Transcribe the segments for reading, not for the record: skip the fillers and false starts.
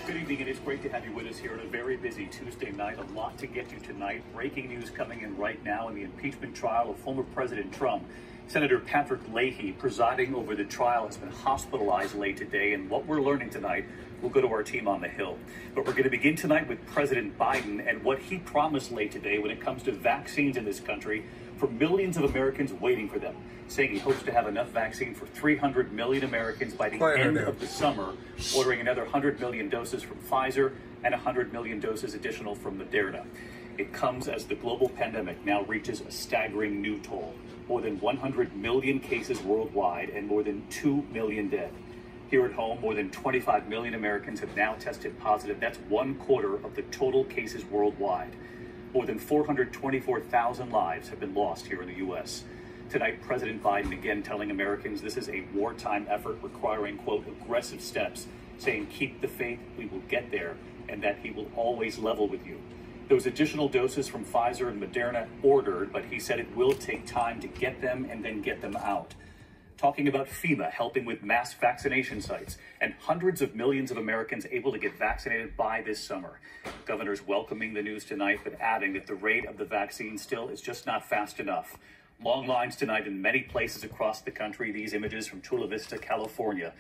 Good evening, and it's great to have you with us here on a very busy Tuesday night. A lot to get to tonight. Breaking news coming in right now in the impeachment trial of former President Trump. Senator Patrick Leahy, presiding over the trial, has been hospitalized late today, and what we're learning tonight will go to our team on the Hill. But we're going to begin tonight with President Biden and what he promised late today when it comes to vaccines in this country for millions of Americans waiting for them, saying he hopes to have enough vaccine for 300 million Americans by the end of the summer, ordering another 100 million doses from Pfizer and 100 million doses additional from Moderna. It comes as the global pandemic now reaches a staggering new toll. More than 100 million cases worldwide and more than 2 million dead. Here at home, more than 25 million Americans have now tested positive. That's 1/4 of the total cases worldwide. More than 424,000 lives have been lost here in the U.S. Tonight, President Biden again telling Americans this is a wartime effort requiring, quote, aggressive steps, saying keep the faith, we will get there, and that he will always level with you. Those additional doses from Pfizer and Moderna ordered, but he said it will take time to get them and then get them out. Talking about FEMA helping with mass vaccination sites and hundreds of millions of Americans able to get vaccinated by this summer. Governors welcoming the news tonight, but adding that the rate of the vaccine still is just not fast enough. Long lines tonight in many places across the country. These images from Chula Vista, California.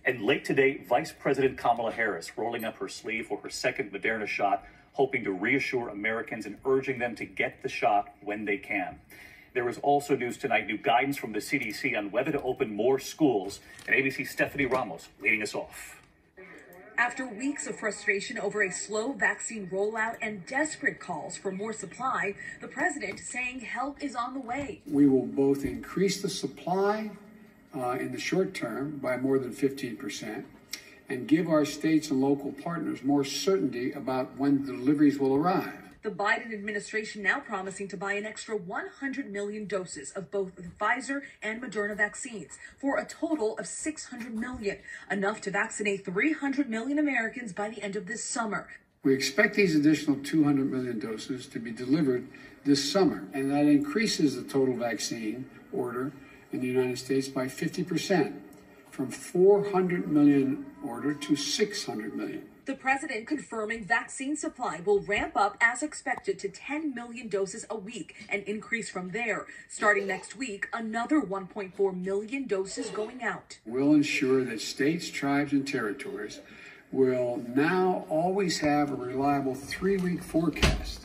And late today, Vice President Kamala Harris rolling up her sleeve for her second Moderna shot, hoping to reassure Americans and urging them to get the shot when they can. There is also news tonight, new guidance from the CDC on whether to open more schools. And ABC's Stephanie Ramos leading us off. After weeks of frustration over a slow vaccine rollout and desperate calls for more supply, the president saying help is on the way. We will both increase the supply in the short term by more than 15% and give our states and local partners more certainty about when deliveries will arrive. The Biden administration now promising to buy an extra 100 million doses of both the Pfizer and Moderna vaccines for a total of 600 million, enough to vaccinate 300 million Americans by the end of this summer. We expect these additional 200 million doses to be delivered this summer, and that increases the total vaccine order in the United States by 50%, from 400 million ordered to 600 million. The president confirming vaccine supply will ramp up as expected to 10 million doses a week and increase from there. Starting next week, another 1.4 million doses going out. We'll ensure that states, tribes, and territories will now always have a reliable 3-week forecast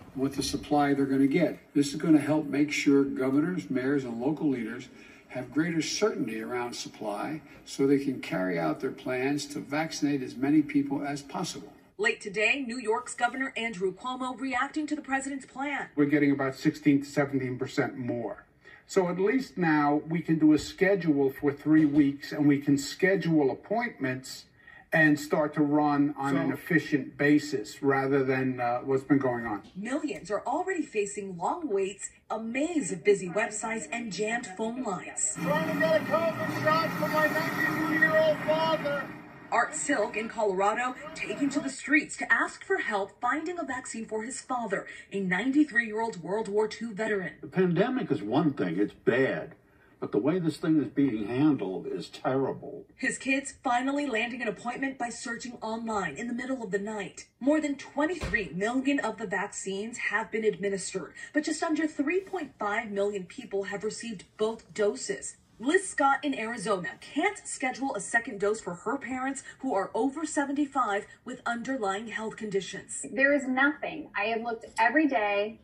of what the supply they're going to get. This is going to help make sure governors, mayors, and local leaders have greater certainty around supply so they can carry out their plans to vaccinate as many people as possible. Late today, New York's Governor Andrew Cuomo reacting to the president's plan. We're getting about 16 to 17% more. So at least now we can do a schedule for 3 weeks and we can schedule appointments and start to run on an efficient basis rather than what's been going on. Millions are already facing long waits, a maze of busy websites, and jammed phone lines. Trying to get a COVID shot for my 92-year-old father. Art Silk in Colorado taking to the streets to ask for help finding a vaccine for his father, a 93-year-old World War II veteran. The pandemic is one thing, it's bad. But the way this thing is being handled is terrible. His kids finally landing an appointment by searching online in the middle of the night. More than 23 million of the vaccines have been administered, but just under 3.5 million people have received both doses. Liz Scott in Arizona can't schedule a second dose for her parents who are over 75 with underlying health conditions. There is nothing. I have looked every day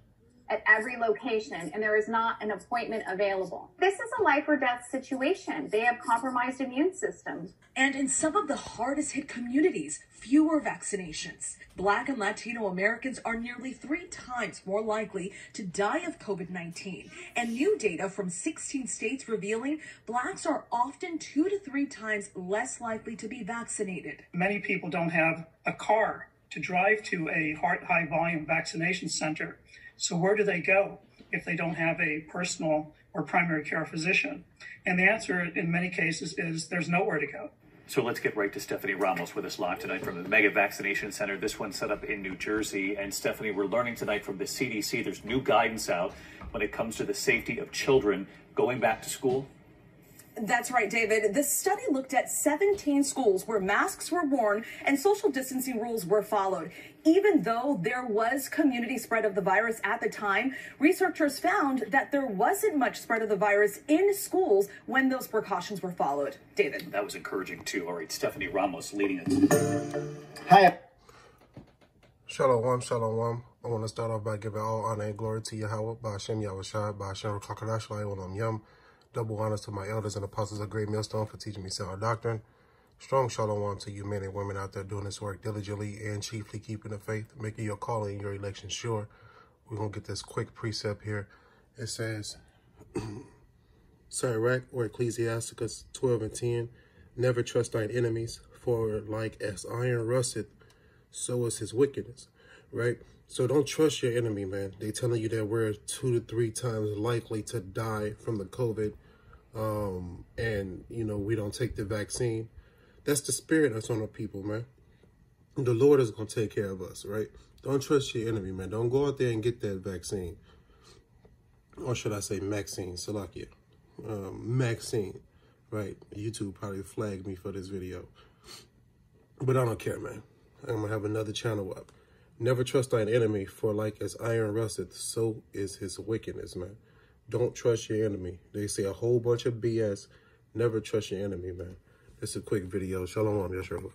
at every location, and there is not an appointment available. This is a life or death situation. They have compromised immune systems. And in some of the hardest hit communities, fewer vaccinations. Black and Latino Americans are nearly 3 times more likely to die of COVID-19. And new data from 16 states revealing Blacks are often 2 to 3 times less likely to be vaccinated. Many people don't have a car to drive to a high volume vaccination center. So where do they go if they don't have a personal or primary care physician? And the answer in many cases is there's nowhere to go. So let's get right to Stephanie Ramos with us live tonight from the Mega Vaccination Center. This one set up in New Jersey. And Stephanie, we're learning tonight from the CDC, there's new guidance out when it comes to the safety of children going back to school. That's right, David. The study looked at 17 schools where masks were worn and social distancing rules were followed. Even though there was community spread of the virus at the time, researchers found that there wasn't much spread of the virus in schools when those precautions were followed. David. That was encouraging, too. All right, Stephanie Ramos leading it. Hi. Shalom, shalom. I want to start off by giving all honor and glory to Yahweh, Ba'ashem Yahushua, Ba'ashem Rakakadash, Olam Yom. Double honors to my elders and apostles of Great Millstone for teaching me sound doctrine. Strong shalom to you men and women out there doing this work diligently and chiefly keeping the faith, making your calling and your election sure. We're going to get this quick precept here. It says, Sirach or Ecclesiasticus 12:10, never trust thine enemies, for like as iron rusteth, so is his wickedness, right? So don't trust your enemy, man. They telling you that we're 2 to 3 times likely to die from the COVID, and, you know, we don't take the vaccine. That's the spirit that's on the people, man. The Lord is going to take care of us, right? Don't trust your enemy, man. Don't go out there and get that vaccine. Or should I say Maxine, Salakia. Maxine, right? YouTube probably flagged me for this video. But I don't care, man. I'm going to have another channel up. Never trust thine enemy, for like as iron rusteth, so is his wickedness, man. Don't trust your enemy. They say a whole bunch of BS. Never trust your enemy, man. It's a quick video. Shalom, Yeshua.